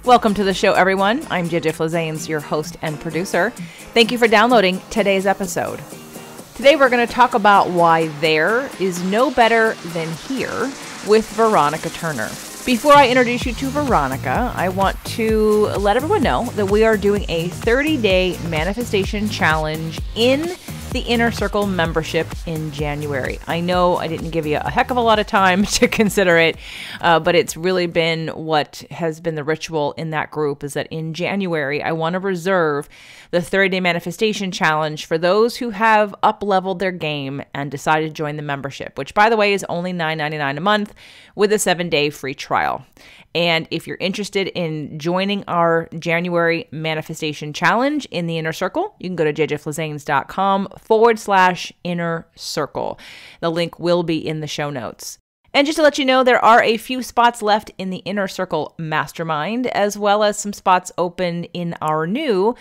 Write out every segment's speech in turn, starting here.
Welcome to the show, everyone. I'm JJ Flazanes, your host and producer. Thank you for downloading today's episode. Today, we're going to talk about why there is no better than here with Veronica Turner. Before I introduce you to Veronica, I want to let everyone know that we are doing a 30-day manifestation challenge in the Inner Circle membership in January. I know I didn't give you a heck of a lot of time to consider it, but it's really been what has been the ritual in that group is that in January, I want to reserve the 30-day manifestation challenge for those who have up-leveled their game and decided to join the membership, which, by the way, is only $9.99 a month with a 7-day free trial. And if you're interested in joining our January manifestation challenge in the Inner Circle, you can go to jjflazanes.com/inner circle. The link will be in the show notes. And just to let you know, there are a few spots left in the Inner Circle Mastermind, as well as some spots open in our new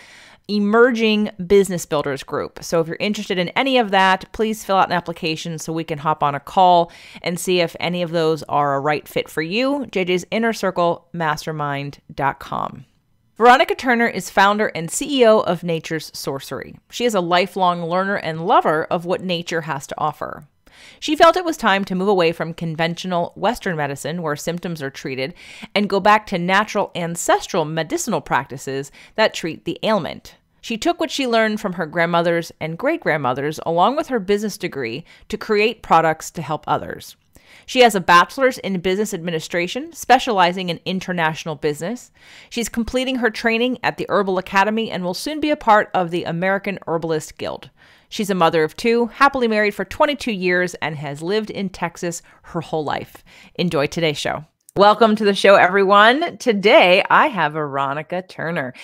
Emerging Business Builders group. So if you're interested in any of that, please fill out an application so we can hop on a call and see if any of those are a right fit for you. JJ's Inner Circle Mastermind.com. Veronica Turner is founder and CEO of Nature's Sorcery. She is a lifelong learner and lover of what nature has to offer. She felt it was time to move away from conventional Western medicine, where symptoms are treated, and go back to natural ancestral medicinal practices that treat the ailment. She took what she learned from her grandmothers and great-grandmothers, along with her business degree, to create products to help others. She has a bachelor's in business administration, specializing in international business. She's completing her training at the Herbal Academy and will soon be a part of the American Herbalist Guild. She's a mother of 2, happily married for 22 years, and has lived in Texas her whole life. Enjoy today's show. Welcome to the show, everyone. Today, I have Veronica Turner.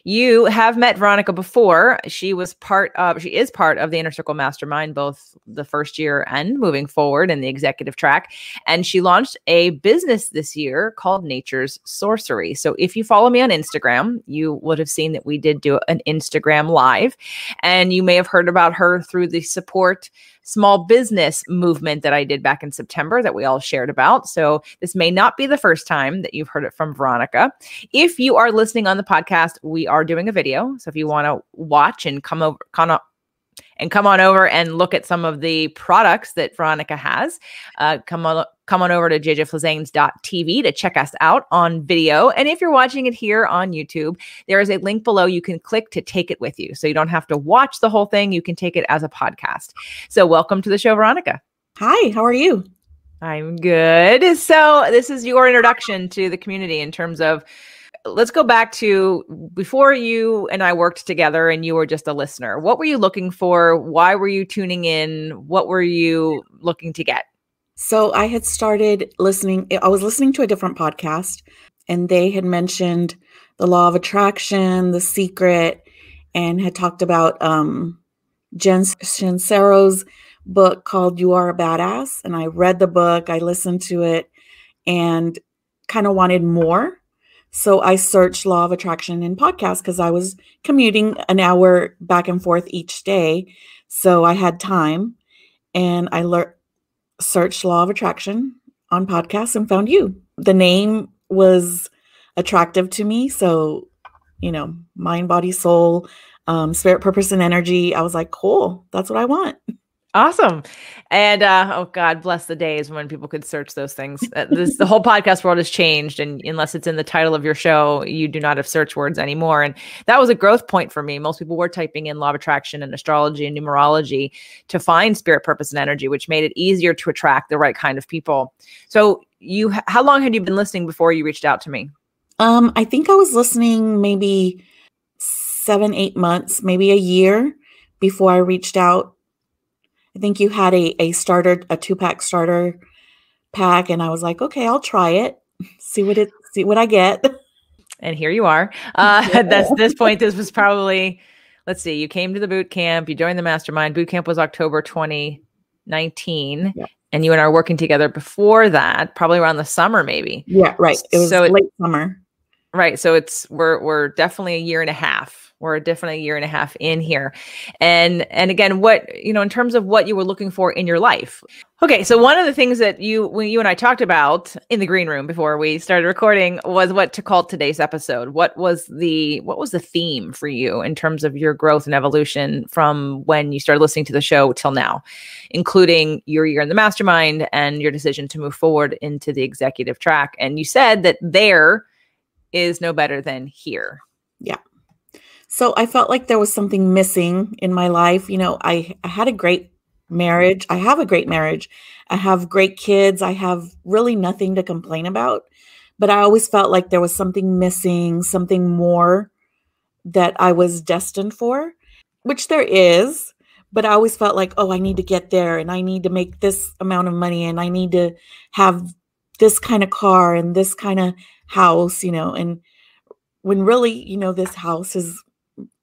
You have met Veronica before. She is part of the Inner Circle Mastermind, both the first year and moving forward in the executive track. And she launched a business this year called Nature's Sorcery. So if you follow me on Instagram, you would have seen that we did do an Instagram live, and you may have heard about her through the support small business movement that I did back in September that we all shared about. So this may not be the first time that you've heard it from Veronica. If you are listening on the podcast, we are doing a video. So if you want to watch and come on over and look at some of the products that Veronica has, come on over to jjflazanes.tv to check us out on video. And if you're watching it here on YouTube, there is a link below you can click to take it with you. So you don't have to watch the whole thing. You can take it as a podcast. So welcome to the show, Veronica. Hi, how are you? I'm good. So this is your introduction to the community in terms of, let's go back to before you and I worked together and you were just a listener. What were you looking for? Why were you tuning in? What were you looking to get? So I had started listening. I was listening to a different podcast, and they had mentioned the law of attraction, The Secret, and had talked about Jen Sincero's book called You Are a Badass. And I read the book, I listened to it, and kind of wanted more. So I searched law of attraction in podcasts because I was commuting an hour back and forth each day. So I had time, and I searched law of attraction on podcasts and found you. The name was attractive to me. So, mind, body, soul, spirit, purpose, and energy. I was like, cool, that's what I want. Awesome. And oh God, bless the days when people could search those things. The whole podcast world has changed. And unless it's in the title of your show, you do not have search words anymore. And that was a growth point for me. Most people were typing in law of attraction and astrology and numerology to find spirit, purpose, and energy, which made it easier to attract the right kind of people. So how long had you been listening before you reached out to me? I think I was listening maybe 7-8 months, maybe a year before I reached out. I think you had a 2-pack starter pack, and I was like, okay, I'll try it, see what I get. And here you are. At this point, this was probably, let's see, you came to the boot camp, you joined the mastermind. Boot camp was October 2019. Yeah. And you and I were working together before that, probably around the summer, maybe. Yeah, right. It was late summer. Right. So we're definitely a year and a half. We're definitely a year and a half in here. And again, what, in terms of what you were looking for in your life. Okay. So one of the things that when you and I talked about in the green room before we started recording was what to call today's episode. What was the theme for you in terms of your growth and evolution from when you started listening to the show till now, including your year in the mastermind and your decision to move forward into the executive track? And you said that there is no better than here. Yeah. So I felt like there was something missing in my life. I had a great marriage. I have a great marriage. I have great kids. I have really nothing to complain about. But I always felt like there was something missing, something more that I was destined for, which there is. But I always felt like, oh, I need to get there and I need to make this amount of money and I need to have this kind of car and this kind of house, and when really, this house is,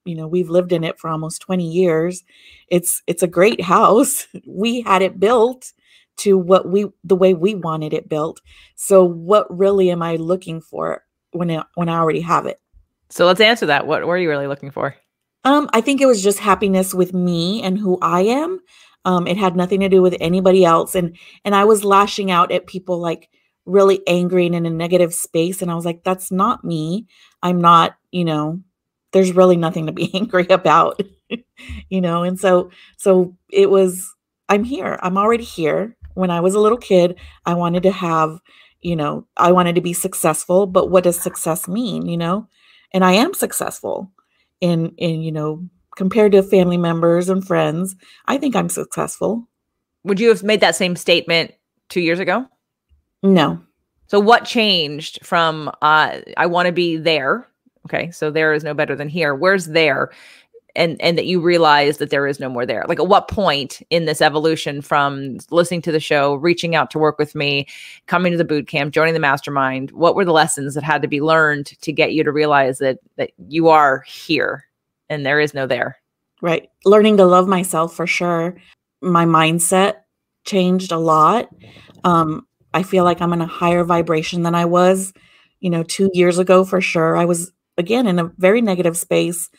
we've lived in it for almost 20 years. It's a great house. We had it built to the way we wanted it built. So what really am I looking for when I already have it? So let's answer that. What were you really looking for? I think it was just happiness with me and who I am. It had nothing to do with anybody else. And I was lashing out at people like really angry and in a negative space. And I was like, that's not me. I'm not, there's really nothing to be angry about, and so it was, I'm here. I'm already here. When I was a little kid, I wanted to have, I wanted to be successful, but what does success mean, and I am successful in, compared to family members and friends. I think I'm successful. Would you have made that same statement 2 years ago? No. So what changed from, I want to be there. Okay. So there is no better than here. Where's there? And that you realize that there is no more there. Like at what point in this evolution from listening to the show, reaching out to work with me, coming to the boot camp, joining the mastermind, what were the lessons that had to be learned to get you to realize that you are here and there is no there? Right. Learning to love myself for sure. My mindset changed a lot. I feel like I'm in a higher vibration than I was, 2 years ago for sure. I was, again, in a very negative space,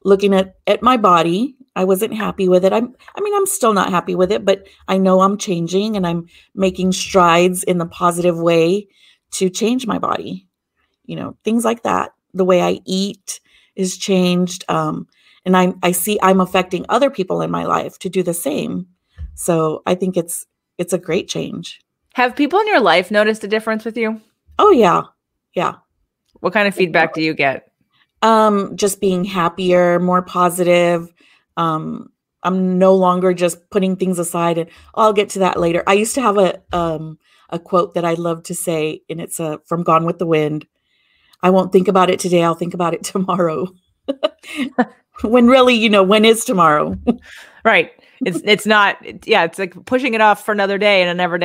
looking at my body. I wasn't happy with it. I'm still not happy with it, but I know I'm changing and I'm making strides in the positive way to change my body. Things like that. The way I eat is changed. And I see I'm affecting other people in my life to do the same. So I think it's a great change. Have people in your life noticed a difference with you? Oh, yeah. Yeah. What kind of feedback do you get? Just being happier, more positive. I'm no longer just putting things aside and I'll get to that later. I used to have a quote that I love to say, and it's from Gone with the Wind. I won't think about it today. I'll think about it tomorrow. When really, when is tomorrow? Right. It's not, yeah, it's like pushing it off for another day and another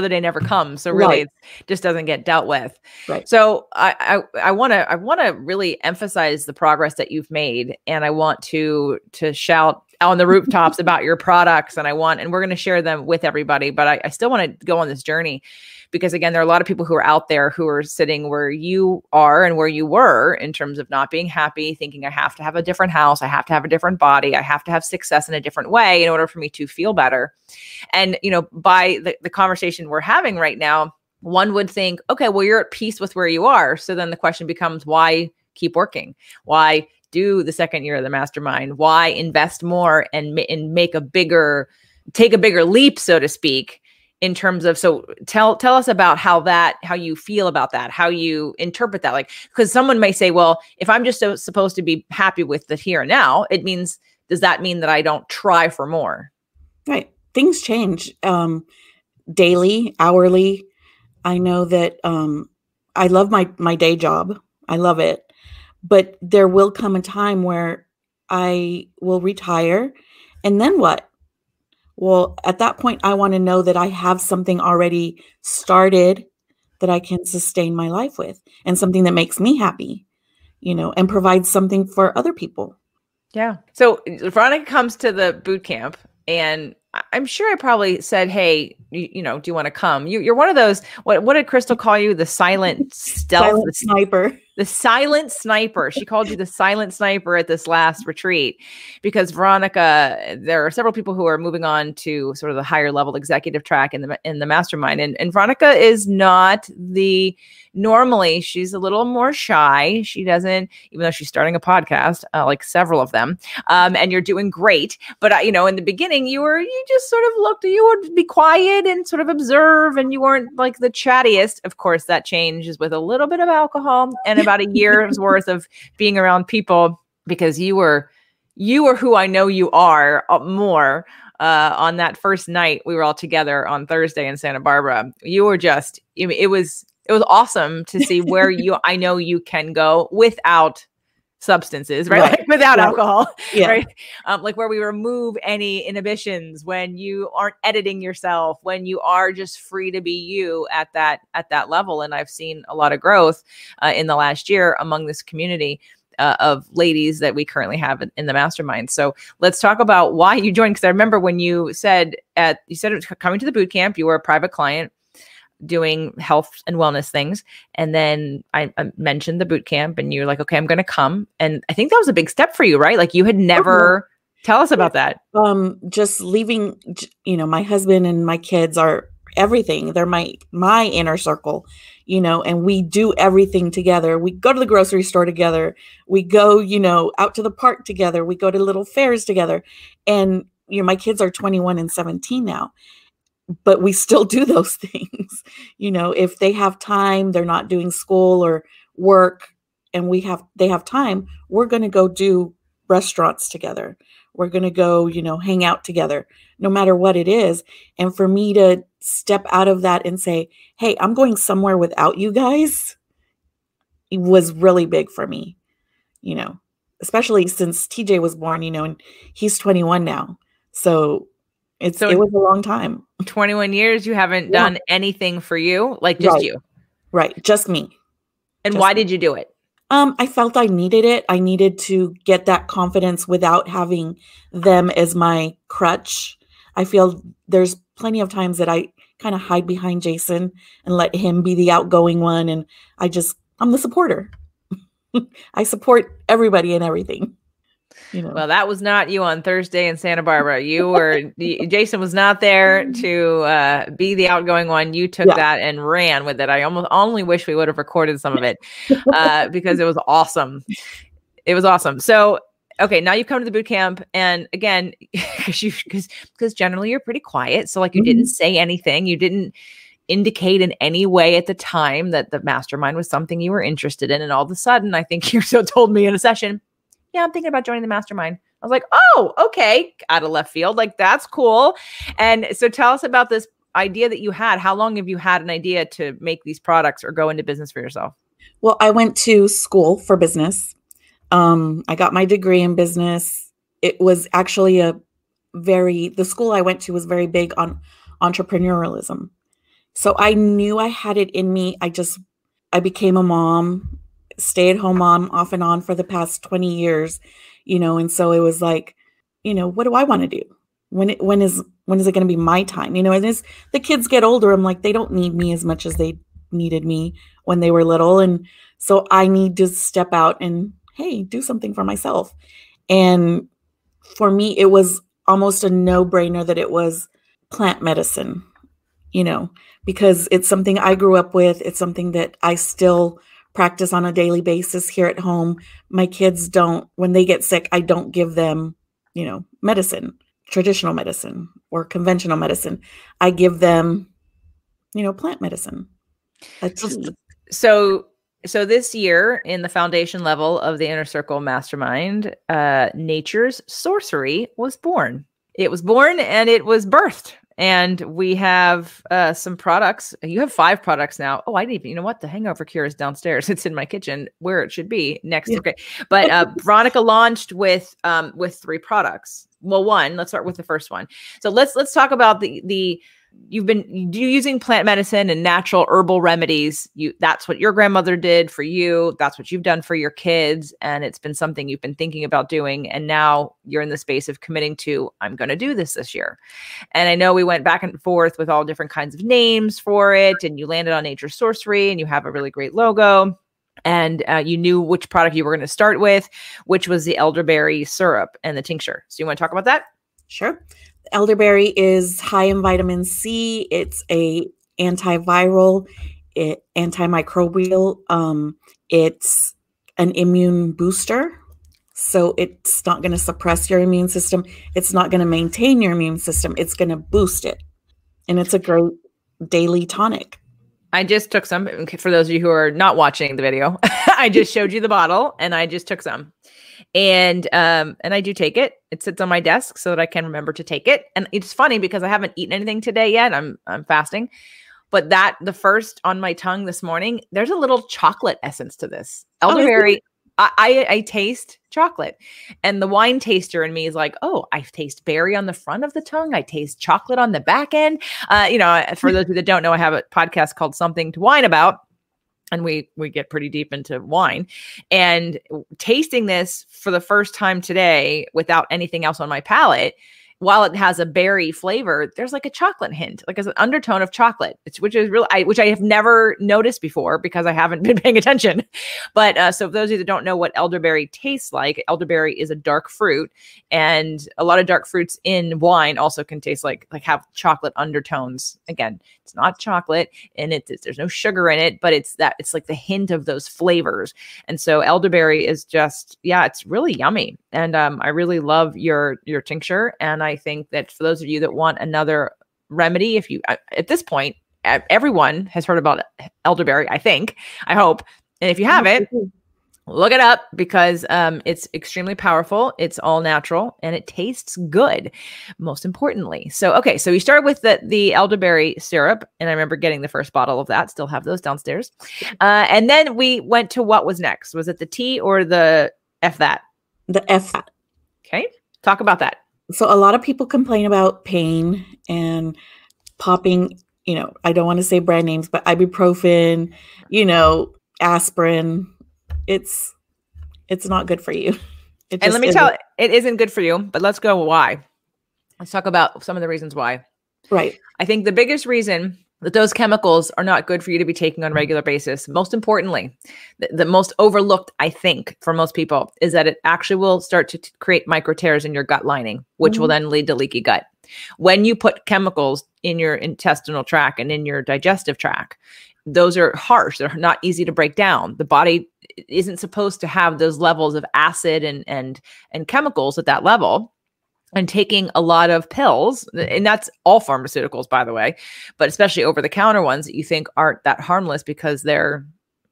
day never comes. So really it just doesn't get dealt with. Right. So I want to really emphasize the progress that you've made. And I want to shout on the rooftops about your products. And we're going to share them with everybody, but I still want to go on this journey because again, there are a lot of people who are out there who are sitting where you are and where you were in terms of not being happy, thinking I have to have a different house. I have to have a different body. I have to have success in a different way in order for me to feel better. And, by the conversation we're having right now, one would think, okay, well, you're at peace with where you are. So then the question becomes, why keep working? Why do the second year of the mastermind? Why invest more and take a bigger leap, so to speak, in terms of, so tell us about how you feel about that, how you interpret that. Like, because someone may say, well, if I'm just supposed to be happy with the here and now, does that mean that I don't try for more? Right. Things change daily, hourly. I know that I love my day job. I love it. But there will come a time where I will retire. And then what? Well, at that point, I want to know that I have something already started that I can sustain my life with and something that makes me happy, and provides something for other people. Yeah. So Veronica comes to the boot camp and I'm sure I probably said, hey, do you want to come? You're one of those, what did Crystal call you? The silent stealth? Silent sniper. The silent sniper. She called you the silent sniper at this last retreat because Veronica, there are several people who are moving on to sort of the higher level executive track in the mastermind. And Veronica is not normally she's a little more shy. She doesn't, even though she's starting a podcast, like several of them, and you're doing great. But, in the beginning, you just sort of you would be quiet and sort of observe, and you weren't like the chattiest. Of course, that changes with a little bit of alcohol and about a year's worth of being around people, because you were who I know you are more. On that first night, we were all together on Thursday in Santa Barbara. You were just, it was awesome to see where I know you can go without substances, right? Like without alcohol, right? Like where we remove any inhibitions, when you aren't editing yourself, when you are just free to be you at that level. And I've seen a lot of growth in the last year among this community of ladies that we currently have in the mastermind. So let's talk about why you joined. Because I remember when you said coming to the boot camp, you were a private client doing health and wellness things. And then I mentioned the boot camp and you're like, okay, I'm going to come. And I think that was a big step for you, right? Like you had never, tell us about that. Just leaving, my husband and my kids are everything. They're my inner circle, and we do everything together. We go to the grocery store together. We go, out to the park together. We go to little fairs together. And, my kids are 21 and 17 now. But we still do those things. If they have time, they're not doing school or work, and they have time, we're going to go do restaurants together. We're going to go, hang out together, no matter what it is. And for me to step out of that and say, hey, I'm going somewhere without you guys, it was really big for me, especially since TJ was born, and he's 21 now. So it was a long time. 21 years, you haven't done anything for you, like just you. Right. Just me. And why did you do it? I felt I needed it. I needed to get that confidence without having them as my crutch. I feel there's plenty of times that I kind of hide behind Jason and let him be the outgoing one. And I'm the supporter. I support everybody and everything. Well, that was not you on Thursday in Santa Barbara. Jason was not there to be the outgoing one. You took that and ran with it. I only wish we would have recorded some of it because it was awesome. It was awesome. So, okay, now you've come to the boot camp, and again, because generally you're pretty quiet. So like you didn't say anything. You didn't indicate in any way at the time that the mastermind was something you were interested in. And all of a sudden, I think you told me in a session, yeah, I'm thinking about joining the mastermind. I was like, oh, okay. Out of left field. Like, that's cool. And so tell us about this idea that you had. How long have you had an idea to make these products or go into business for yourself? Well, I went to school for business. I got my degree in business. It was actually the school I went to was very big on entrepreneurialism. So I knew I had it in me. I became a mom, stay-at-home mom off and on for the past 20 years, and so it was like, what do I want to do? When is it going to be my time? And as the kids get older, I'm like, they don't need me as much as they needed me when they were little. And so I need to step out and, hey, do something for myself. And for me, it was almost a no-brainer that it was plant medicine, because it's something I grew up with. It's something that I still practice on a daily basis here at home. My kids when they get sick, I don't give them, medicine, traditional medicine or conventional medicine. I give them, plant medicine. So this year in the foundation level of the Inner Circle Mastermind, Nature's Sorcery was born. It was born and it was birthed. And we have some products. You have 5 products now. Oh, I didn't even, what? The hangover cure is downstairs. It's in my kitchen where it should be next. Yeah. Okay. But Veronica launched with 3 products. Well, let's start with the first one. So let's talk about you've been using plant medicine and natural herbal remedies. That's what your grandmother did for you. That's what you've done for your kids. And it's been something you've been thinking about doing. And now you're in the space of committing to, I'm going to do this year. And I know we went back and forth with all different kinds of names for it. And you landed on Nature's Sorcery, and you have a really great logo. And you knew which product you were going to start with, which was the elderberry syrup and the tincture. So you want to talk about that? Sure. Elderberry is high in vitamin C. It's a antiviral, antimicrobial. It's an immune booster. So it's not going to suppress your immune system. It's not going to maintain your immune system. It's going to boost it. And it's a great daily tonic. I just took some. For those of you who are not watching the video, I just showed you the bottle and I just took some. And I do take it. It sits on my desk so that I can remember to take it. And it's funny because I haven't eaten anything today yet. I'm fasting. But the first on my tongue this morning, there's a little chocolate essence to this. Elderberry, I taste chocolate. And the wine taster in me is like, oh, I taste berry on the front of the tongue. I taste chocolate on the back end. For those of you that don't know, I have a podcast called Something to Wine About. And we get pretty deep into wine. And tasting this for the first time today without anything else on my palate, while it has a berry flavor, there's like a chocolate hint, like as an undertone of chocolate, which I have never noticed before because I haven't been paying attention. But so for those of you that don't know what elderberry tastes like, elderberry is a dark fruit, and a lot of dark fruits in wine also can taste like have chocolate undertones. Again, it's not chocolate, and there's no sugar in it, but it's like the hint of those flavors. And so elderberry is just, it's really yummy. And I really love your tincture. And I think that for those of you that want another remedy, if you, at this point, everyone has heard about elderberry, I hope. And if you haven't, look it up because it's extremely powerful. It's all natural and it tastes good, most importantly. So we started with the elderberry syrup, and I remember getting the first bottle of that. Still have those downstairs. And then we went to what was next. Was it the tea or the F that? The F that. Okay. Talk about that. So a lot of people complain about pain and popping, I don't want to say brand names, but ibuprofen, aspirin. It's not good for you. And let me tell you, it isn't good for you, but let's go why. Let's talk about some of the reasons why. Right. I think the biggest reason that those chemicals are not good for you to be taking on a regular basis, most importantly, the most overlooked, I think, for most people, is that it actually will start to create micro tears in your gut lining, which will then lead to leaky gut. When you put chemicals in your intestinal tract and in your digestive tract, those are harsh. They're not easy to break down. The body isn't supposed to have those levels of acid and chemicals at that level. And taking a lot of pills, and that's all pharmaceuticals, by the way, but especially over-the-counter ones that you think aren't that harmless because they're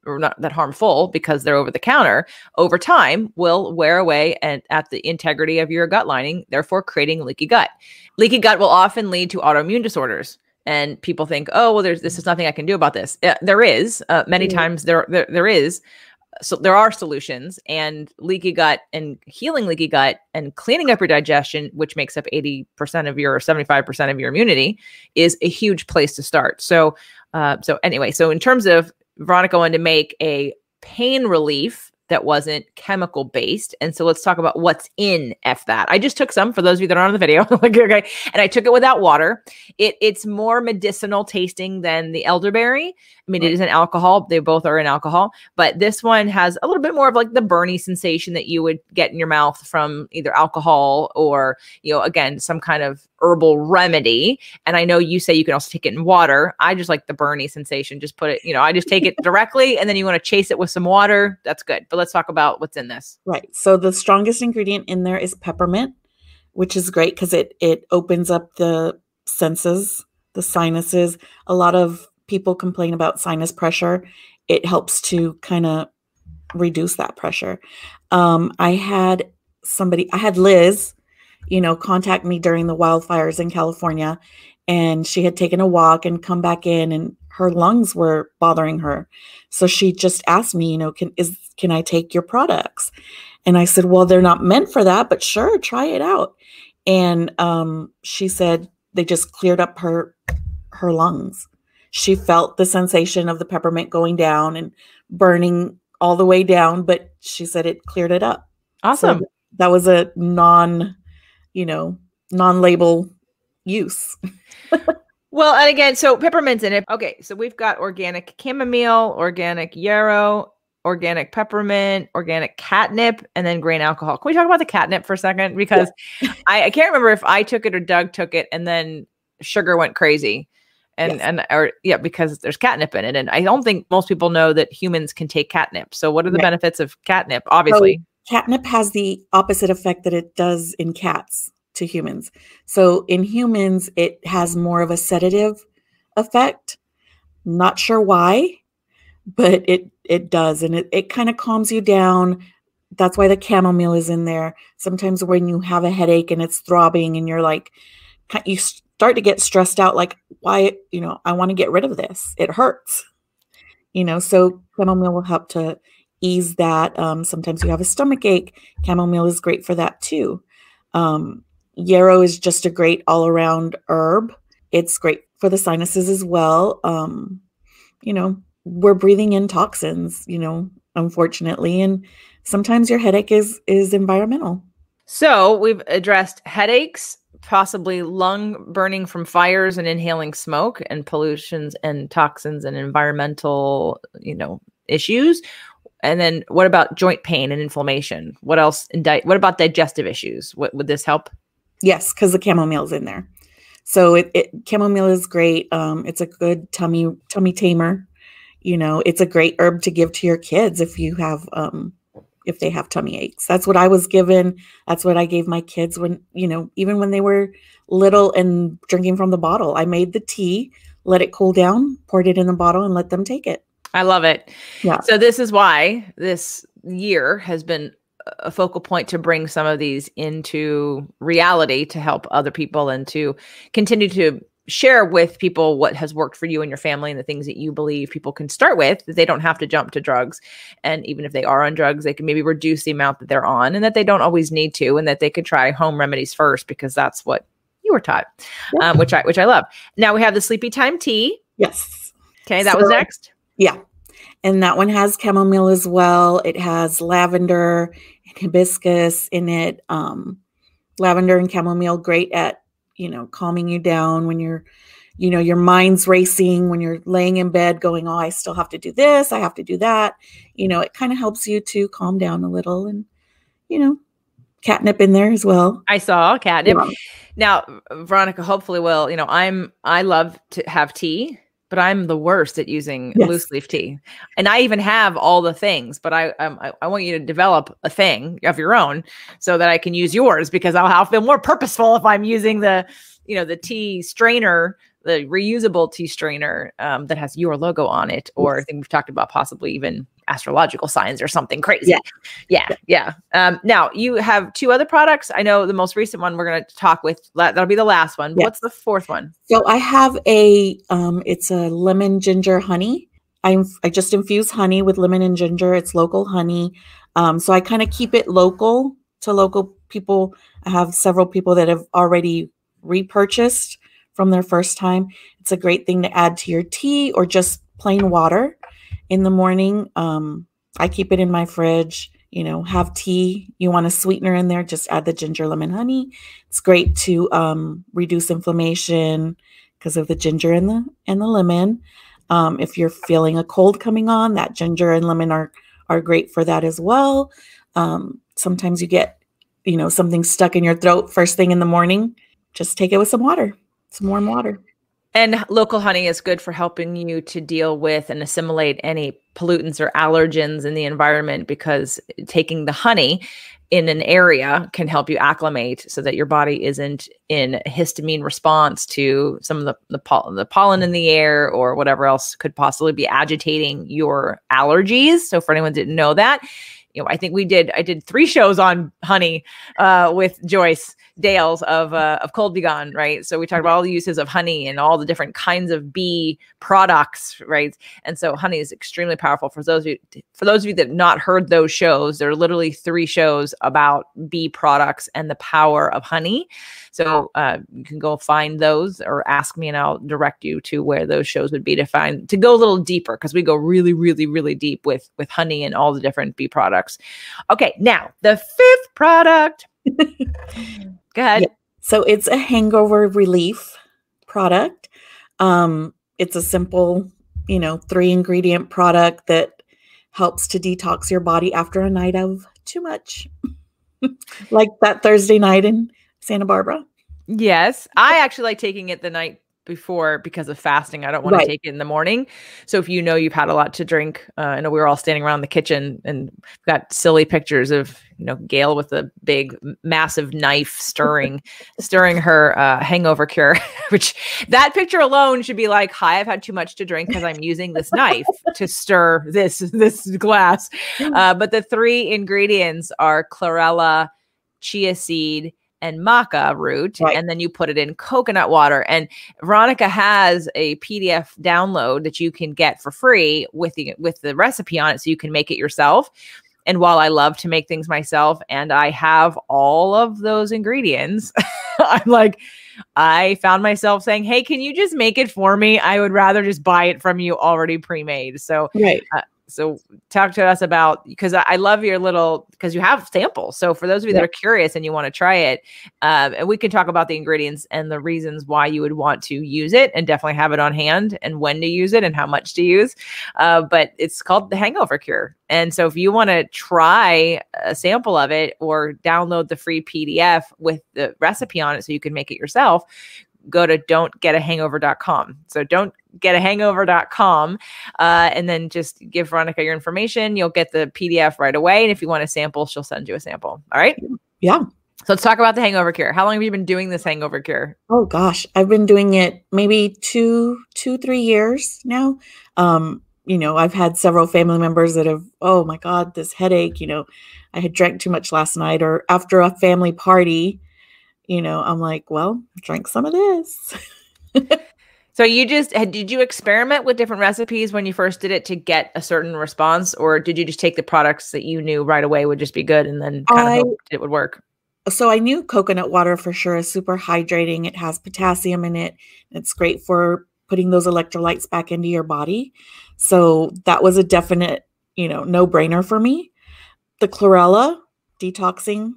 or not that harmful because they're over the counter, over time will wear away at the integrity of your gut lining, therefore creating leaky gut. Leaky gut will often lead to autoimmune disorders. And people think, oh, well, this is nothing I can do about this. There is many times there is. So there are solutions, and leaky gut and healing leaky gut and cleaning up your digestion, which makes up 80% of your 75% of your immunity, is a huge place to start. So anyway, so in terms of Veronica wanted to make a pain relief that wasn't chemical based. And so let's talk about what's in F that. I just took some for those of you that are on the video. Okay. And I took it without water. It's more medicinal tasting than the elderberry. I mean, It is an alcohol. They both are in alcohol, but this one has a little bit more of like the burny sensation that you would get in your mouth from either alcohol or, again, some kind of herbal remedy. And I know you say you can also take it in water. I just like the burny sensation. Just put it, I just take it directly, and then you want to chase it with some water. That's good. But let's talk about what's in this. Right. So the strongest ingredient in there is peppermint, which is great because it opens up the senses, the sinuses. A lot of people complain about sinus pressure. It helps to kind of reduce that pressure. I had Liz, contact me during the wildfires in California, and she had taken a walk and come back in, and her lungs were bothering her. So she just asked me, can I take your products? And I said, well, they're not meant for that, but sure, try it out. And she said they just cleared up her lungs. She felt the sensation of the peppermint going down and burning all the way down, but she said it cleared it up. Awesome. So that was a non-label use. Well, and again, so peppermint's in it. Okay, so we've got organic chamomile, organic yarrow, organic peppermint, organic catnip, and then grain alcohol. Can we talk about the catnip for a second? Because I can't remember if I took it or Doug took it, and then sugar went crazy. Because there's catnip in it. And I don't think most people know that humans can take catnip. So what are the benefits of catnip? Obviously. So catnip has the opposite effect that it does in cats to humans. So in humans, it has more of a sedative effect. Not sure why, but it does. And it kind of calms you down. That's why the chamomile is in there. Sometimes when you have a headache and it's throbbing and you're like, you start to get stressed out, like, why, I want to get rid of this. It hurts, so chamomile will help to ease that. Sometimes you have a stomach ache. Chamomile is great for that too. Yarrow is just a great all-around herb. It's great for the sinuses as well. We're breathing in toxins, unfortunately. And sometimes your headache is environmental. So we've addressed headaches, possibly lung burning from fires and inhaling smoke and pollutions and toxins and environmental, issues. And then what about joint pain and inflammation? What else? What about digestive issues? Would this help? Yes, because the chamomile is in there. So chamomile is great. It's a good tummy tamer. It's a great herb to give to your kids if you have if they have tummy aches. That's what I was given. That's what I gave my kids when, even when they were little and drinking from the bottle. I made the tea, let it cool down, poured it in the bottle, and let them take it. I love it. Yeah. So this is why this year has been a focal point to bring some of these into reality to help other people and to continue to share with people what has worked for you and your family and the things that you believe people can start with, that they don't have to jump to drugs. And even if they are on drugs, they can maybe reduce the amount that they're on and that they don't always need to, and that they could try home remedies first because that's what you were taught, which I love. Now we have the sleepy time tea. Yes. Okay. That was next. Yeah. And that one has chamomile as well. It has lavender and hibiscus in it. Lavender and chamomile, great at, calming you down when you're, your mind's racing, when you're laying in bed going, oh, I still have to do this. I have to do that. It kind of helps you to calm down a little, and, catnip in there as well. I saw catnip. Yeah. Now, Veronica hopefully will, I love to have tea, but I'm the worst at using loose leaf tea. And I even have all the things, but I want you to develop a thing of your own so that I can use yours, because I'll feel more purposeful if I'm using the tea strainer, the reusable tea strainer that has your logo on it. Or I think we've talked about possibly even astrological signs or something crazy. Yeah. Now you have 2 other products. I know the most recent one we're going to talk with, that'll be the last one. Yes. What's the 4th one? So I have it's a lemon ginger honey. I just infuse honey with lemon and ginger. It's local honey. So I kind of keep it local to local people. I have several people that have already repurchased from their first time. It's a great thing to add to your tea or just plain water in the morning. I keep it in my fridge, have tea. You want a sweetener in there, just add the ginger, lemon, honey. It's great to reduce inflammation because of the ginger and the lemon. If you're feeling a cold coming on, that ginger and lemon are great for that as well. Sometimes you get, something stuck in your throat first thing in the morning. Just take it with some water, some warm water. And local honey is good for helping you to deal with and assimilate any pollutants or allergens in the environment, because taking the honey in an area can help you acclimate so that your body isn't in a histamine response to some of the pollen in the air or whatever else could possibly be agitating your allergies. So for anyone that didn't know that, I think I did 3 shows on honey with Joyce Dales of Cold Be Gone, right? So we talked about all the uses of honey and all the different kinds of bee products, right? And so honey is extremely powerful. For those of you that have not heard those shows, there are literally 3 shows about bee products and the power of honey. So you can go find those or ask me and I'll direct you to where those shows would be to go a little deeper, because we go really, really, really deep with honey and all the different bee products. Okay, now the 5th product. Go ahead. Yeah. So it's a hangover relief product. It's a simple, 3 ingredient product that helps to detox your body after a night of too much. Like that Thursday night in Santa Barbara. Yes. I actually like taking it the night before because of fasting. I don't want to take it in the morning. So if you know you've had a lot to drink, I know we were all standing around the kitchen and got silly pictures of, Gail with a big, massive knife stirring her hangover cure, which that picture alone should be like, hi, I've had too much to drink because I'm using this knife to stir this glass. But the 3 ingredients are chlorella, chia seed, and maca root, and then you put it in coconut water. And Veronica has a PDF download that you can get for free with the recipe on it, so you can make it yourself. And while I love to make things myself, and I have all of those ingredients, I found myself saying, hey, can you just make it for me? I would rather just buy it from you already pre-made. So so talk to us about, because I love your because you have samples. So for those of you that are curious and you want to try it, and we can talk about the ingredients and the reasons why you would want to use it, and definitely have it on hand and when to use it and how much to use. But it's called the Hangover Cure. And so if you want to try a sample of it or download the free PDF with the recipe on it so you can make it yourself, go to don'tgetahangover.com. So don'tgetahangover.com, and then just give Veronica your information. You'll get the PDF right away. And if you want a sample, she'll send you a sample. All right. Yeah. So let's talk about the hangover cure. How long have you been doing this hangover cure? Oh gosh, I've been doing it maybe 3 years now. I've had several family members that have, oh my God, this headache, I had drank too much last night, or after a family party, I'm like, well, drink some of this. So did you experiment with different recipes when you first did it to get a certain response, or did you just take the products that you knew right away would just be good and then kind of hope it would work? So I knew coconut water for sure is super hydrating. It has potassium in it. It's great for putting those electrolytes back into your body. So that was a definite, no-brainer for me. The chlorella, detoxing,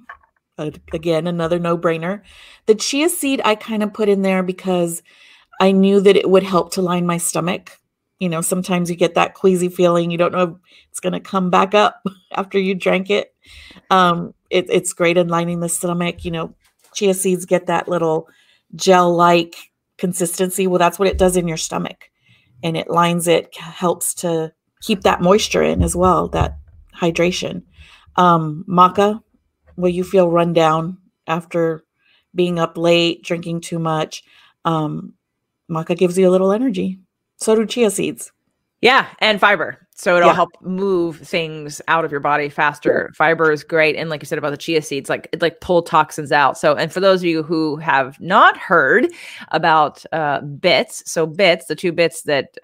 again, another no-brainer. The chia seed I kind of put in there because I knew that it would help to line my stomach. Sometimes you get that queasy feeling. You don't know if it's going to come back up after you drank it. It's great in lining the stomach. Chia seeds get that little gel-like consistency. Well, that's what it does in your stomach. And it lines it, helps to keep that moisture in as well, that hydration. Maca, where you feel run down after being up late, drinking too much. Maca gives you a little energy. So do chia seeds. Yeah, and fiber. So it'll help move things out of your body faster. Yeah. Fiber is great. And like you said about the chia seeds, it pull toxins out. So, and for those of you who have not heard about bits, so bits, the 2 bits that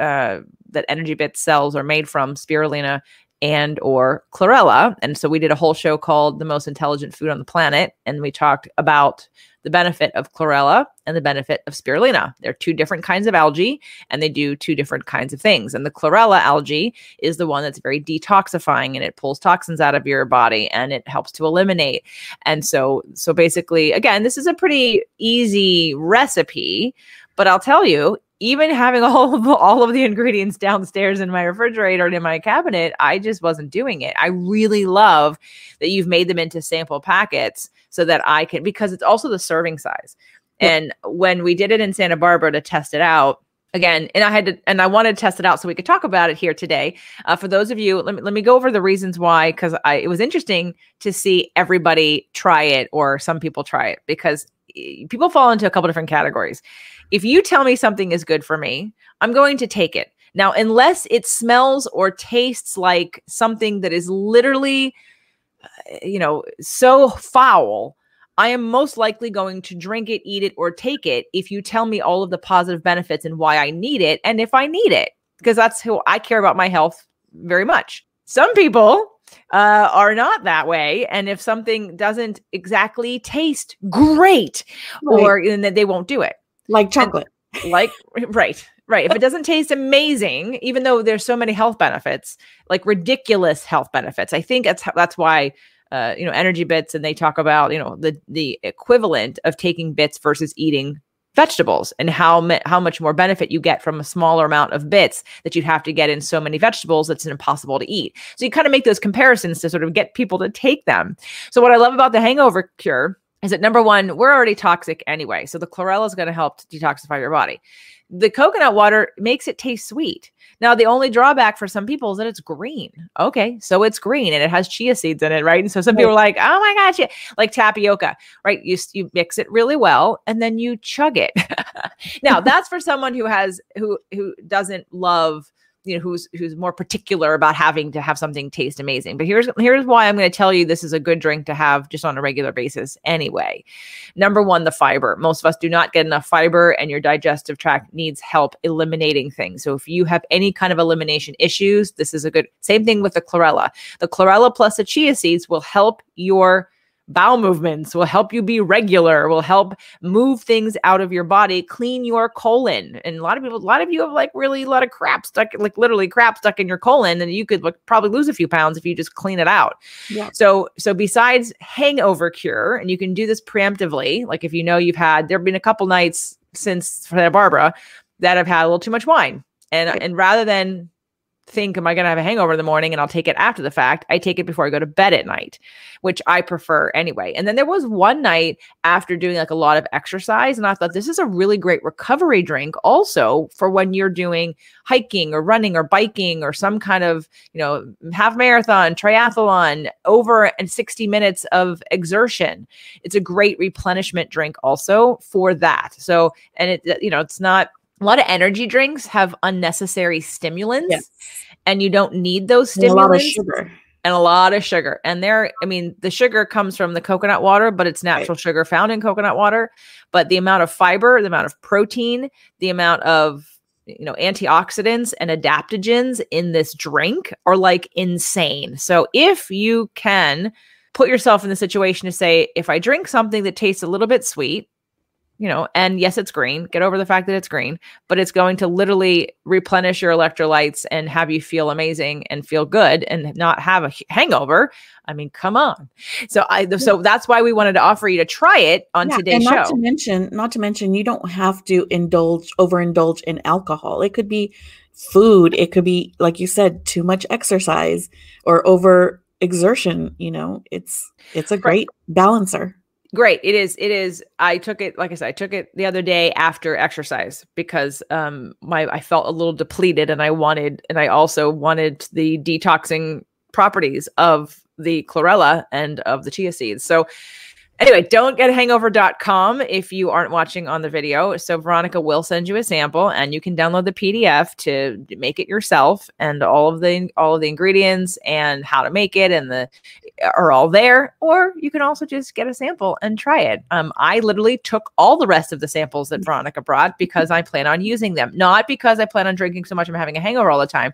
Energy Bits cells are made from, spirulina and or chlorella. And so we did a whole show called The Most Intelligent Food on the Planet. And we talked about the benefit of chlorella and the benefit of spirulina. They're 2 different kinds of algae, and they do 2 different kinds of things. And the chlorella algae is the one that's very detoxifying, and it pulls toxins out of your body and it helps to eliminate. And so basically, again, this is a pretty easy recipe, but I'll tell you, even having all of the ingredients downstairs in my refrigerator and in my cabinet, I just wasn't doing it. I really love that you've made them into sample packets so that I can, because it's also the serving size. Yeah. And when we did it in Santa Barbara to test it out, again, and I wanted to test it out so we could talk about it here today. For those of you, let me go over the reasons why, because it was interesting to see everybody try it, or some people try it, because people fall into a couple different categories. If you tell me something is good for me, I'm going to take it. Now, unless it smells or tastes like something that is literally, so foul, I am most likely going to drink it, eat it, or take it if you tell me all of the positive benefits and why I need it, and if I need it, because that's who I care about my health very much. Some people are not that way. And if something doesn't exactly taste great, or then they won't do it. Like chocolate. Right. If it doesn't taste amazing, even though there's so many health benefits, like ridiculous health benefits, I think that's why, Energy Bits, and they talk about, the equivalent of taking bits versus eating vegetables and how much more benefit you get from a smaller amount of bits that you'd have to get in so many vegetables that's impossible to eat. So you kind of make those comparisons to sort of get people to take them. So what I love about the hangover cure is that, number one, we're already toxic anyway. So the chlorella is going to help to detoxify your body. The coconut water makes it taste sweet. Now, the only drawback for some people is that it's green. Okay, so it's green and it has chia seeds in it, right? And so some people are like, oh my gosh, like tapioca, right? You mix it really well and then you chug it. Now, that's for someone who doesn't love, who's more particular about having to have something taste amazing. But here's why I'm going to tell you this is a good drink to have just on a regular basis anyway. Number one, the fiber. Most of us do not get enough fiber, and your digestive tract needs help eliminating things. So if you have any kind of elimination issues, this is a good, same thing with the chlorella. The chlorella plus the chia seeds will help your bowel movements, will help you be regular, will help move things out of your body, clean your colon. And a lot of you have like really a lot of crap stuck, like literally crap stuck in your colon, and you could probably lose a few pounds if you just clean it out. Yeah. So besides hangover cure, and you can do this preemptively, like if there've been a couple nights since Santa Barbara that I've had a little too much wine. And rather than think, am I going to have a hangover in the morning and I'll take it after the fact, I take it before I go to bed at night, which I prefer anyway. And then there was one night after doing like a lot of exercise, and I thought this is a really great recovery drink also for when you're doing hiking or running or biking or some kind of, half marathon, triathlon, over 60 minutes of exertion. It's a great replenishment drink also for that. So, and it's not, a lot of energy drinks have unnecessary stimulants, yes, and you don't need those stimulants. And a lot of sugar. And the sugar comes from the coconut water, but it's natural sugar found in coconut water. But the amount of fiber, the amount of protein, the amount of antioxidants and adaptogens in this drink are like insane. So if you can put yourself in the situation to say, if I drink something that tastes a little bit sweet, and yes, it's green. Get over the fact that it's green, but it's going to literally replenish your electrolytes and have you feel amazing and feel good and not have a hangover. I mean, come on. So that's why we wanted to offer you to try it on today's show. Not to mention, you don't have to overindulge in alcohol. It could be food. It could be, like you said, too much exercise or over exertion. It's a great balancer. Great. It is. I took it, like I said, I took it the other day after exercise because I felt a little depleted, and I also wanted the detoxing properties of the chlorella and of the chia seeds. So anyway, don'tgethangover.com if you aren't watching on the video. So Veronica will send you a sample, and you can download the PDF to make it yourself, and all of the ingredients and how to make it are all there. Or you can also just get a sample and try it. I literally took all the rest of the samples that Veronica brought because I plan on using them, not because I plan on drinking so much I'm having a hangover all the time,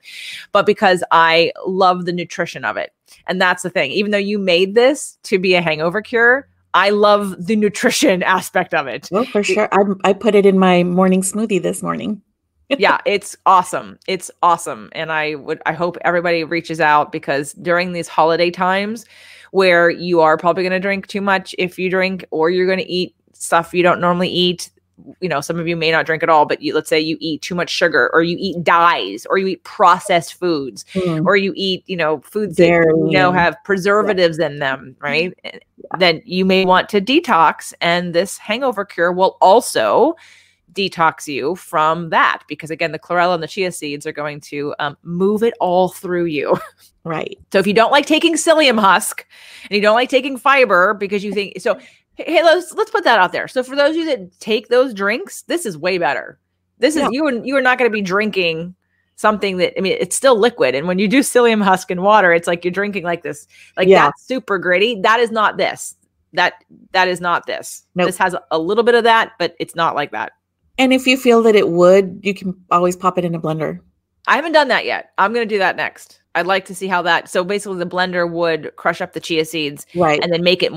but because I love the nutrition of it. And that's the thing. Even though you made this to be a hangover cure, I love the nutrition aspect of it. Well, for sure. I put it in my morning smoothie this morning. Yeah, it's awesome. It's awesome. And I hope everybody reaches out, because during these holiday times where you are probably going to drink too much if you drink, or you're going to eat stuff you don't normally eat. Some of you may not drink at all, but let's say you eat too much sugar, or you eat dyes, or you eat processed foods, or you eat, foods that have preservatives in them, right? Yeah. Then you may want to detox, and this hangover cure will also detox you from that, because again, the chlorella and the chia seeds are going to move it all through you. Right. So if you don't like taking psyllium husk, and you don't like taking fiber because you think so, hey, let's put that out there. So for those of you that take those drinks, this is way better. This is you are not going to be drinking something that, it's still liquid. And when you do psyllium husk and water, it's like you're drinking like this, that's super gritty. That is not this. That is not this. Nope. This has a little bit of that, but it's not like that. And if you feel that it would, you can always pop it in a blender. I haven't done that yet. I'm going to do that next. I'd like to see how that, so basically the blender would crush up the chia seeds, right, and then make it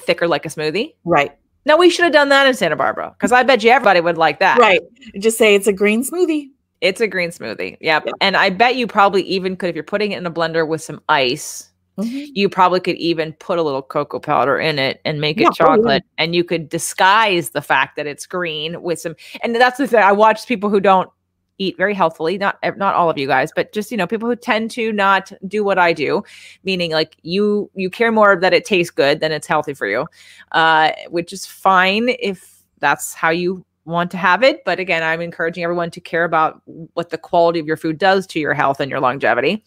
thicker like a smoothie. Right. Now we should have done that in Santa Barbara, because I bet you everybody would like that. Right. Just say it's a green smoothie. It's a green smoothie. Yep. And I bet you probably even could, if you're putting it in a blender with some ice, Mhm. You probably could even put a little cocoa powder in it and make Yeah. it Oh, yeah. chocolate, and you could disguise the fact that it's green with some. And that's the thing. I watch people who don't eat very healthily, not all of you guys, but just, people who tend to not do what I do, meaning like you care more that it tastes good than it's healthy for you, which is fine if that's how you want to have it. But again, I'm encouraging everyone to care about what the quality of your food does to your health and your longevity.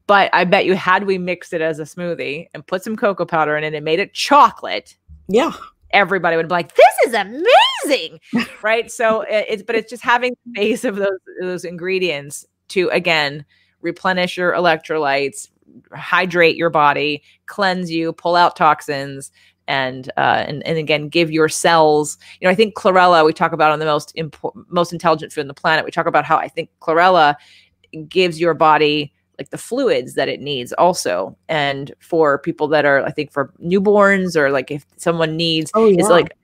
But I bet you, had we mixed it as a smoothie and put some cocoa powder in it and made it chocolate, Yeah. everybody would be like, this is amazing. Right. So it's just having the base of those ingredients to, again, replenish your electrolytes, hydrate your body, cleanse you, pull out toxins, and again, give your cells, I think chlorella, we talk about on the most intelligent food on the planet. We talk about how I think chlorella gives your body like the fluids that it needs also. And for people that are, I think for newborns, or like if someone needs, is like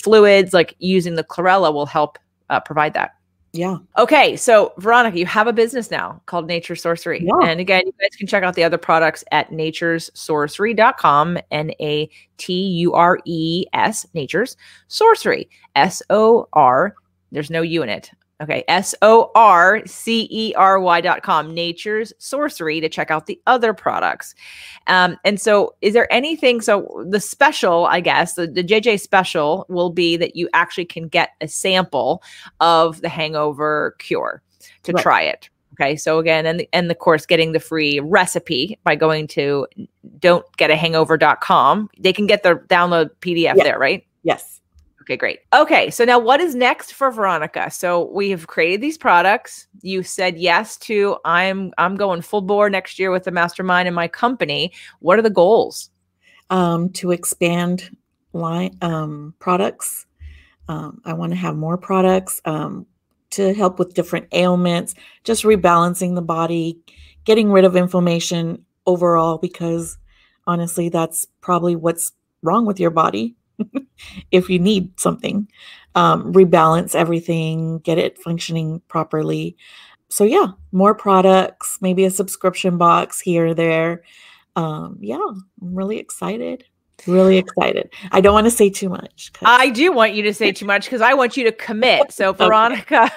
fluids, like using the chlorella will help provide that. Yeah. Okay. So Veronica, you have a business now called Nature's Sorcery. Yeah. And again, you guys can check out the other products at naturessorcery.com, NATURES, Nature's Sorcery, SOR, there's no U in it. Okay, SORCERY.com, Nature's Sorcery, to check out the other products. And so is there anything, so the special, I guess, the JJ special will be that you actually can get a sample of the hangover cure to try it. Okay, so again, and of course, getting the free recipe by going to don'tgetahangover.com. They can get the download PDF there, right? Yes. Okay, great. Okay, so now what is next for Veronica? So we have created these products. You said yes to, I'm going full bore next year with the mastermind in my company. What are the goals? To expand line products. I want to have more products to help with different ailments, just rebalancing the body, getting rid of inflammation overall, because honestly, that's probably what's wrong with your body. If you need something, rebalance everything, get it functioning properly. So yeah, more products, maybe a subscription box here or there. Yeah, I'm really excited. Really excited. I don't want to say too much. I do want you to say too much because I want you to commit. So Veronica,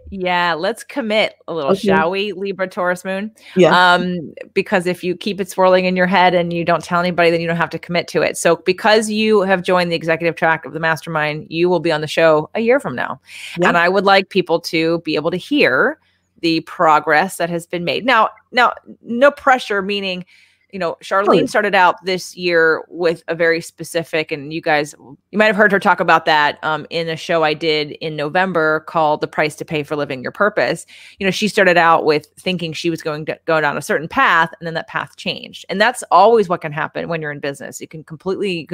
yeah, let's commit a little, shall we? Libra, Taurus, Moon. Yeah. Because if you keep it swirling in your head and you don't tell anybody, then you don't have to commit to it. So because you have joined the executive track of the mastermind, you will be on the show a year from now. Yeah. And I would like people to be able to hear the progress that has been made. Now, no pressure, meaning, Charlene started out this year with a very specific, and you might have heard her talk about that in a show I did in November called The Price to Pay for Living Your Purpose. She started out with thinking she was going to go down a certain path, and then that path changed. And that's always what can happen when you're in business. You can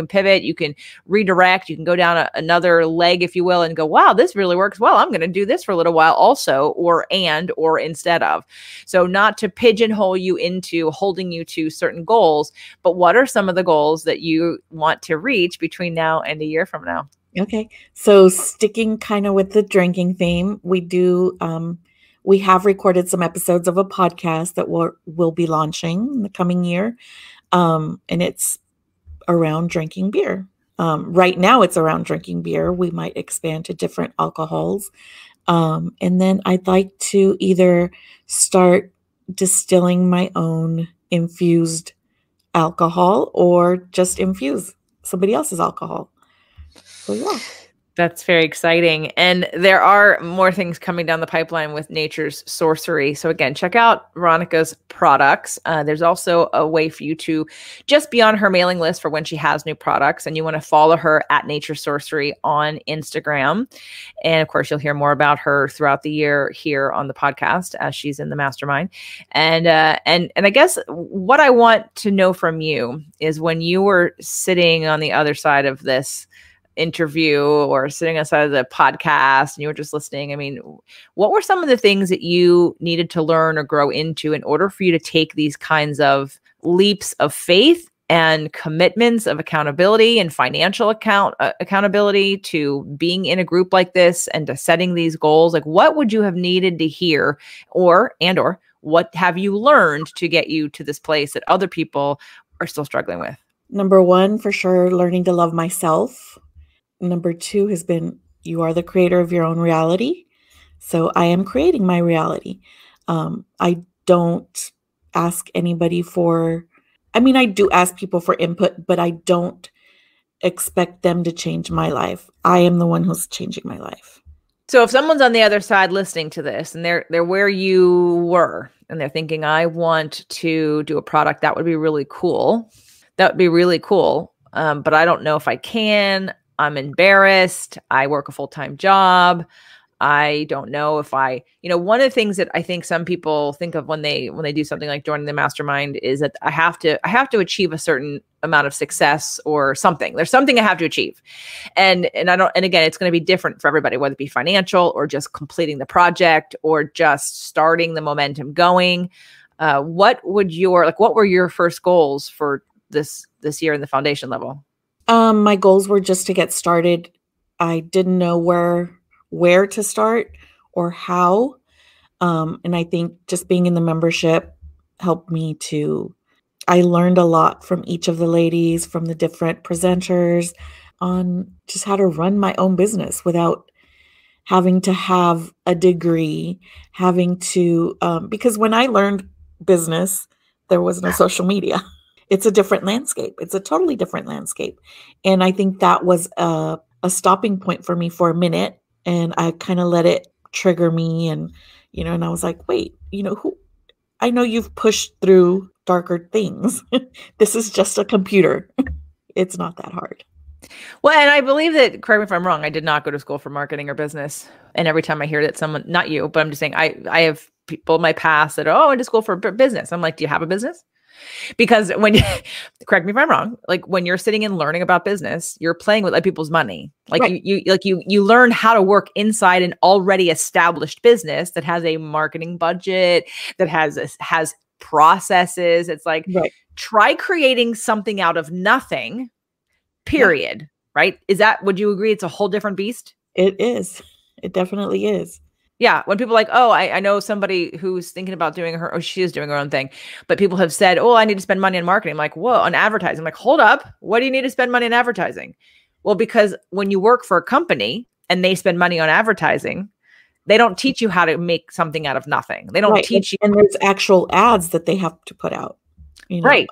pivot, you can redirect, you can go down another leg, if you will, and go, wow, this really works well. I'm going to do this for a little while also, or instead of. So not to pigeonhole you into holding you to certain goals, but what are some of the goals that you want to reach between now and a year from now? Okay. So sticking kind of with the drinking theme, we have recorded some episodes of a podcast that we'll be launching in the coming year. And it's around drinking beer. Right now it's around drinking beer. We might expand to different alcohols. And then I'd like to either start distilling my own infused alcohol or just infuse somebody else's alcohol. So yeah. That's very exciting. And there are more things coming down the pipeline with Nature's Sorcery. So again, check out Veronica's products. There's also a way for you to just be on her mailing list for when she has new products. And you want to follow her at Nature's Sorcery on Instagram. And of course, you'll hear more about her throughout the year here on the podcast as she's in the mastermind. And I guess what I want to know from you is, when you were sitting on the other side of this interview or sitting outside of the podcast and you were just listening, I mean, what were some of the things that you needed to learn or grow into in order for you to take these kinds of leaps of faith and commitments of accountability and financial accountability to being in a group like this and to setting these goals? Like, what would you have needed to hear, or What have you learned to get you to this place that other people are still struggling with? Number one, for sure, learning to love myself. Number two has been, you are the creator of your own reality. So I am creating my reality. I don't ask anybody for, I mean, I do ask people for input, but I don't expect them to change my life. I am the one who's changing my life. So if someone's on the other side listening to this and they're where you were and they're thinking, I want to do a product that would be really cool. That would be really cool. But I don't know if I can. I'm embarrassed. I work a full-time job. I don't know if one of the things that I think some people think of when they do something like joining the mastermind is that I have to achieve a certain amount of success or something. There's something I have to achieve. And again, it's going to be different for everybody, whether it be financial or just completing the project or just starting the momentum going. What were your first goals for this year in the foundation level? My goals were just to get started. I didn't know where to start or how. And I think just being in the membership helped me I learned a lot from each of the ladies, from the different presenters on just how to run my own business without having to have a degree, because when I learned business, there was no social media. It's a different landscape. It's a totally different landscape. And I think that was a stopping point for me for a minute. And I kind of let it trigger me. And, and I was like, wait, I know you've pushed through darker things. This is just a computer. It's not that hard. Well, and I believe that, correct me if I'm wrong, I did not go to school for marketing or business. And every time I hear that someone, not you, but I'm just saying, I have people in my past that, I went to school for business. I'm like, do you have a business? Because correct me if I'm wrong, like when you're sitting and learning about business, you're playing with other people's money. Like right. you learn how to work inside an already established business that has a marketing budget, that has processes. It's like, right. Try creating something out of nothing, period. Yeah. Right? Would you agree it's a whole different beast? It is. It definitely is. Yeah. When people are like, I know somebody who's thinking about she is doing her own thing, but people have said, I need to spend money on marketing. I'm like, whoa, on advertising. I'm like, hold up. What do you need to spend money on advertising? Well, because when you work for a company and they spend money on advertising, they don't teach you how to make something out of nothing. They don't teach you. And there's actual ads that they have to put out. Right.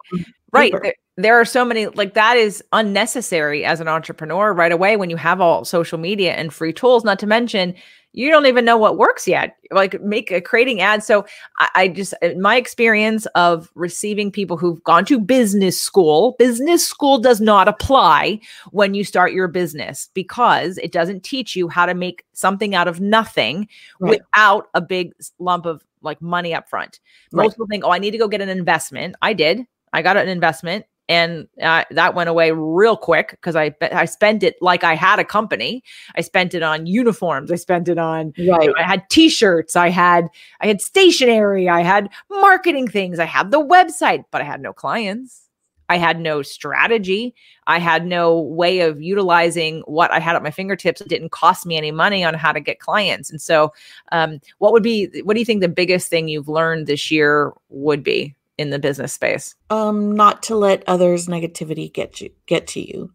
Right. There are so many, like that is unnecessary as an entrepreneur right away when you have all social media and free tools, not to mention you don't even know what works yet, like creating ads. So I just, my experience of receiving people who've gone to business school does not apply when you start your business because it doesn't teach you how to make something out of nothing without a big lump of like money up front. Most people think, I need to go get an investment. I did. I got an investment. And that went away real quick because I spent it like I had a company. I spent it on uniforms. I spent it on, I had t-shirts. I had stationery. I had marketing things. I had the website, but I had no clients. I had no strategy. I had no way of utilizing what I had at my fingertips. It didn't cost me any money on how to get clients. And so what do you think the biggest thing you've learned this year would be in the business space? Not to let others' negativity get to you.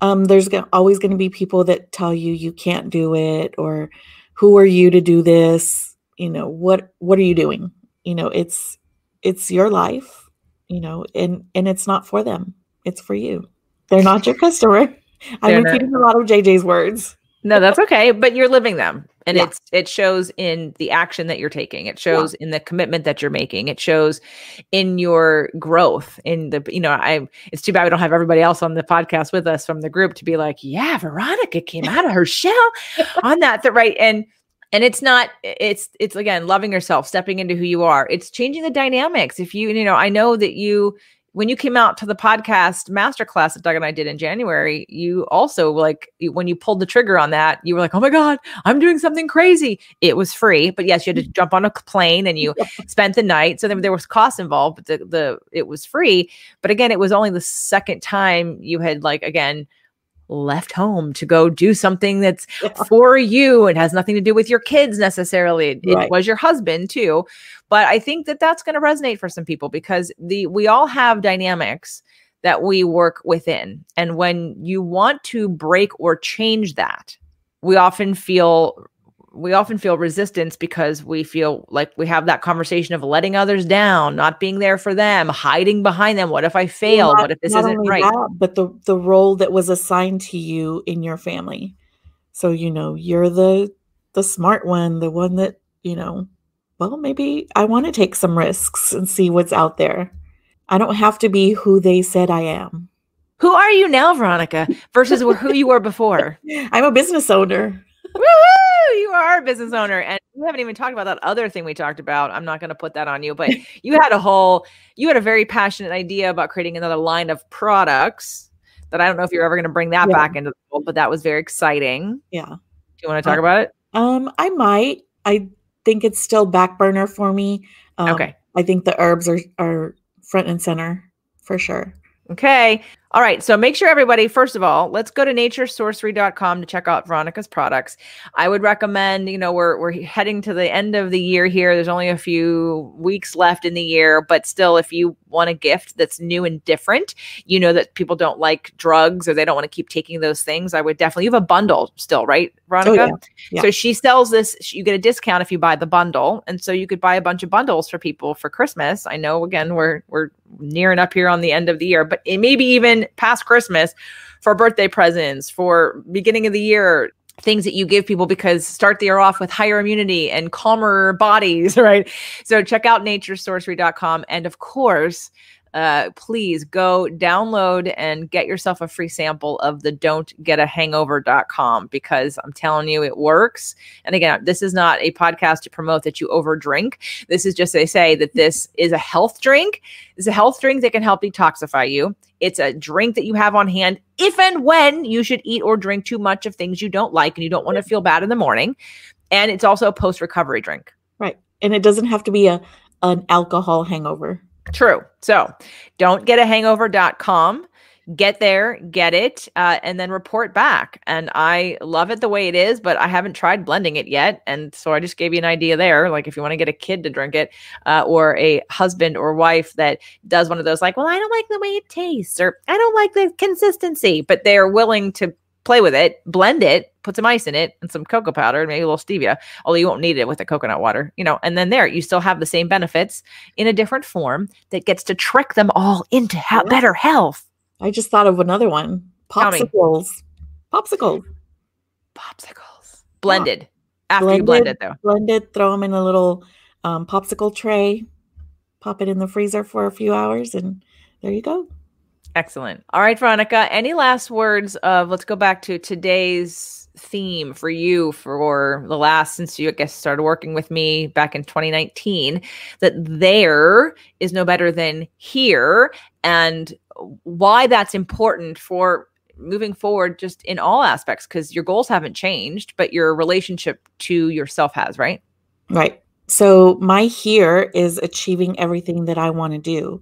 There's always going to be people that tell you can't do it, or who are you to do this? What are you doing? It's your life, and it's not for them. It's for you. They're not your customer. I'm repeating a lot of JJ's words. No, that's okay. But you're living them. And it shows in the action that you're taking. It shows in the commitment that you're making. It shows in your growth. It's too bad we don't have everybody else on the podcast with us from the group to be like, yeah, Veronica came out of her shell on that. Right. And it's not, it's again, loving yourself, stepping into who you are. It's changing the dynamics. If I know that when you came out to the podcast masterclass that Doug and I did in January, you also when you pulled the trigger on that, you were like, oh my God, I'm doing something crazy. It was free, but yes, you had to jump on a plane and you spent the night. So then there was cost involved, but it was free. But again, it was only the second time you had left home to go do something that's Yeah. for you and has nothing to do with your kids necessarily. It Right. was your husband too. But I think that that's going to resonate for some people because we all have dynamics that we work within. And when you want to break or change that, we often feel resistance because we feel like we have that conversation of letting others down, not being there for them, hiding behind them. What if I fail? Well, What if this not isn't only right? that, but the role that was assigned to you in your family. So, you're the smart one, the one that, well, maybe I want to take some risks and see what's out there. I don't have to be who they said I am. Who are you now, Veronica, versus who you were before? I'm a business owner. Woohoo! You are a business owner. And we haven't even talked about that other thing we talked about. I'm not going to put that on you, but you had a very passionate idea about creating another line of products that I don't know if you're ever going to bring that Yeah. back into the world, but that was very exciting. Yeah. Do you want to talk about it? I might. I think it's still back burner for me. Okay. I think the herbs are front and center for sure. Okay. All right. So make sure everybody, first of all, let's go to naturesorcery.com to check out Veronica's products. I would recommend, we're heading to the end of the year here. There's only a few weeks left in the year, but still, if you want a gift that's new and different, that people don't like drugs or they don't want to keep taking those things, I would definitely, you have a bundle still, right, Veronica? Oh, yeah. So she sells this, you get a discount if you buy the bundle. And so you could buy a bunch of bundles for people for Christmas. I know, again, we're nearing up here on the end of the year, but it may be even past Christmas for birthday presents, for beginning of the year, things that you give people because start the year off with higher immunity and calmer bodies, right? So check out naturesorcery.com. And of course, please go download and get yourself a free sample of the don'tgetahangover.com because I'm telling you, it works. And again, this is not a podcast to promote that you overdrink. This is just to say that this is a health drink. It's a health drink that can help detoxify you. It's a drink that you have on hand if and when you should eat or drink too much of things you don't like and you don't want to feel bad in the morning. And it's also a post-recovery drink. Right. And it doesn't have to be an alcohol hangover. True. So don'tgetahangover.com. Get there, get it, and then report back. And I love it the way it is, but I haven't tried blending it yet. And so I just gave you an idea there. Like if you want to get a kid to drink it or a husband or wife that does one of those, like, well, I don't like the way it tastes or I don't like the consistency, but they're willing to play with it, blend it, put some ice in it and some cocoa powder, maybe a little stevia, although you won't need it with the coconut water, and then there you still have the same benefits in a different form that gets to trick them all into better health. I just thought of another one. Popsicles. Blended. After you blend it, though. Blended, throw them in a little popsicle tray, pop it in the freezer for a few hours, and there you go. Excellent. All right, Veronica, any last words let's go back to today's theme for you for the last, since you, I guess, started working with me back in 2019, that there is no better than here, and why that's important for moving forward just in all aspects, because your goals haven't changed, but your relationship to yourself has, right? Right. So my here is achieving everything that I want to do.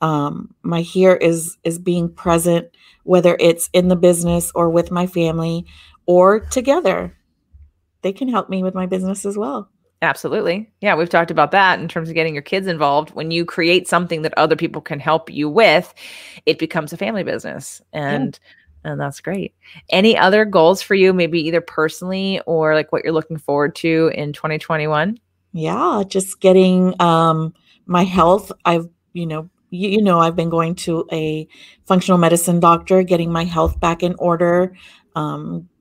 My here is being present, whether it's in the business or with my family or together. They can help me with my business as well. Absolutely. Yeah, we've talked about that in terms of getting your kids involved. When you create something that other people can help you with, it becomes a family business. And that's great. Any other goals for you, maybe either personally or like what you're looking forward to in 2021? Yeah, just getting my health. I've I've been going to a functional medicine doctor, getting my health back in order,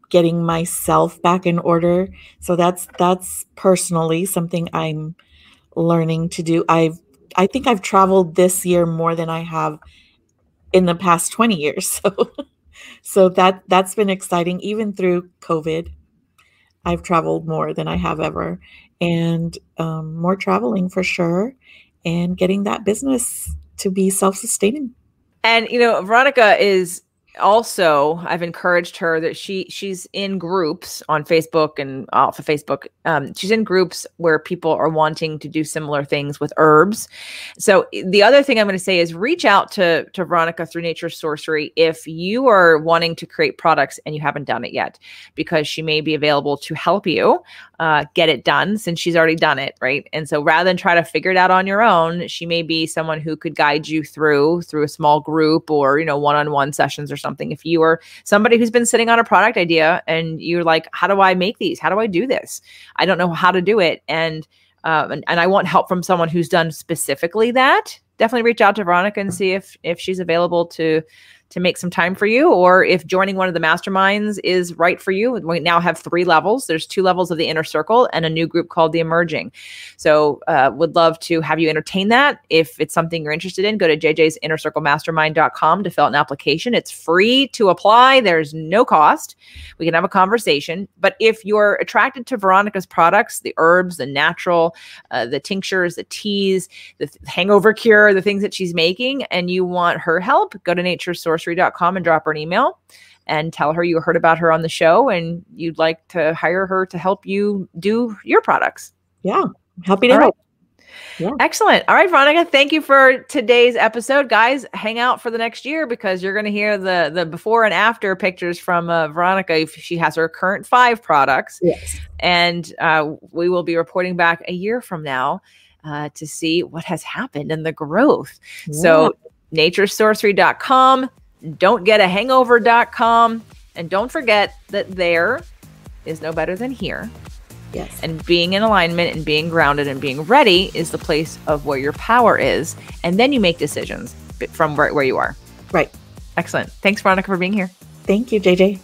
getting myself back in order. So that's personally something I'm learning to do. I think I've traveled this year more than I have in the past 20 years. So that's been exciting. Even through COVID, I've traveled more than I have ever, and more traveling for sure, and getting that business to be self-sustaining. And, Veronica is Also, I've encouraged her that she's in groups on Facebook and off of Facebook. She's in groups where people are wanting to do similar things with herbs. So the other thing I'm going to say is reach out to Veronica through Nature's Sorcery if you are wanting to create products and you haven't done it yet, because she may be available to help you get it done since she's already done it, right? And so rather than try to figure it out on your own, she may be someone who could guide you through a small group or, one-on-one sessions or something. If you are somebody who's been sitting on a product idea and you're like, how do I make these? How do I do this? I don't know how to do it. And I want help from someone who's done specifically that. Definitely reach out to Veronica and see if she's available to make some time for you, or if joining one of the masterminds is right for you. We now have 3 levels. There's 2 levels of the Inner Circle and a new group called the Emerging. So would love to have you entertain that. If it's something you're interested in, go to jjsinnercirclemastermind.com to fill out an application. It's free to apply. There's no cost. We can have a conversation. But if you're attracted to Veronica's products, the herbs, the natural, the tinctures, the teas, the hangover cure, the things that she's making, and you want her help, go to naturesorcery.com and drop her an email and tell her you heard about her on the show and you'd like to hire her to help you do your products. Yeah. Happy to help. Yeah. Excellent. All right, Veronica, thank you for today's episode. Guys, hang out for the next year because you're going to hear the before and after pictures from Veronica. If she has her current 5 products. Yes. And we will be reporting back a year from now to see what has happened and the growth. Yeah. So naturesorcery.com. don'tgetahangover.com, and don't forget that there is no better than here. Yes. And being in alignment and being grounded and being ready is the place of where your power is. And then you make decisions from where you are. Right. Excellent. Thanks, Veronica, for being here. Thank you, JJ.